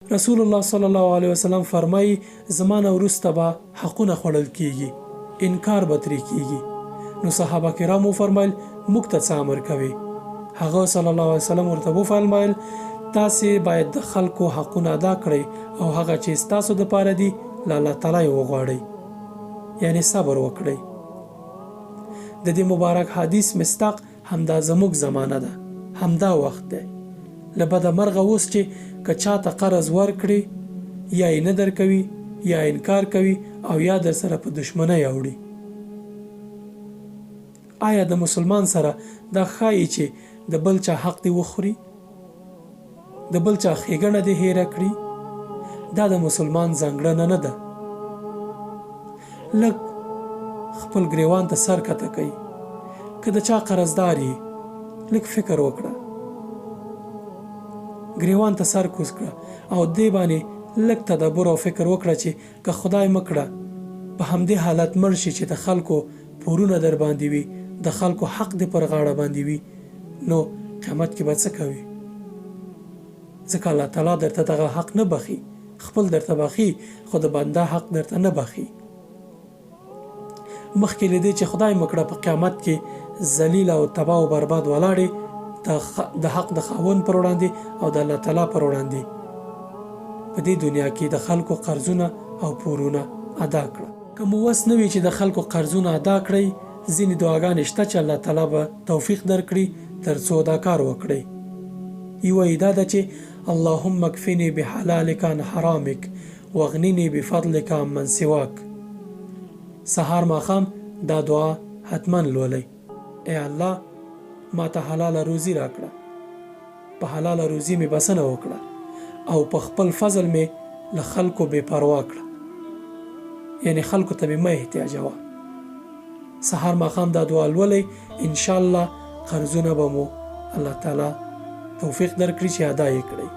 رسول الله صلی الله علیه وسلم فرمایي زمانه وروسته به حقونه خوړل کیږي، انکار به ترې کیږي. نو صحابه کرامو فرمایل موږ ته څه امر کوي؟ هغه صلی الله علیه وسلم ورته وفرمایل تاسې باید د خلکو حقونه ادا کړئ او هغه چې ستاسو دپاره دي له الله تعالی یې وغواړئ، یعنی صبر وکړئ. د دې مبارک حدیث مصداق همدا زموږ زمانه ده، همدا وخت دی. له بده مرغه اوس چې که چاته قرض ورکړي یا یې نه درکوي یا انکار کوي او یا در سره په دشمنۍ اوړي. آیا د مسلمان سره دا ښایي چې د بل چا حق دی وخوري، د بل چا ښېګڼه دې هیره کړي؟ دا د مسلمان ځانګړنه نه ده. لږ خپل ګریوان ته سر کته کوي، که د چا قرضدار یې لږ فکر وکړه، ګریوان ته سر کوز کړه او دې باندې لږ تدبر او فکر وکړه چې که خدای مکړه په همدې حالت مړ شي چې د خلکو پورونه در باندې وي، د خلکو حق دې پر غاړه باندې وي، نو قیامت کې به څه کوي؟ ځکه الله تعالی درته دغه حق نه بخي، خپل درته بخي، خو د بنده حق درته نه بخي. مخکې له دې چې خدای مکړه په قیامت کې ذلیل او تباه او برباد ولاړې د حق د خاوند پر وړاندې او د الله تعالی پر وړاندې په دې دنیا کې د خلکو قرضونه او پورونه ادا کړه. که مو وس نه وي چې د خلکو قرضونه ادا کړئ، ځینې دعاګانې شته چې الله تعالی به توفیق درکړي تر څو دا کار وکړئ. یوه یې دا ده چې اللهم اکفنی بحلالک عن حرامک واغننی بفضلک عمن سواک. سهار ماښام دا دعا حتما لولئ. ای الله ما ته حلاله روزي راکړه، په حلاله روزي مې بسنه وکړه او په خپل فضل مې له خلکو بې پروا کړه، یعنی خلکو ته مې مه احتیاجوه. سهار ماښام دا دعا لولئ، انشاءالله قرضونه به مو الله تعالی توفیق درکړي چې ادا یې کړئ.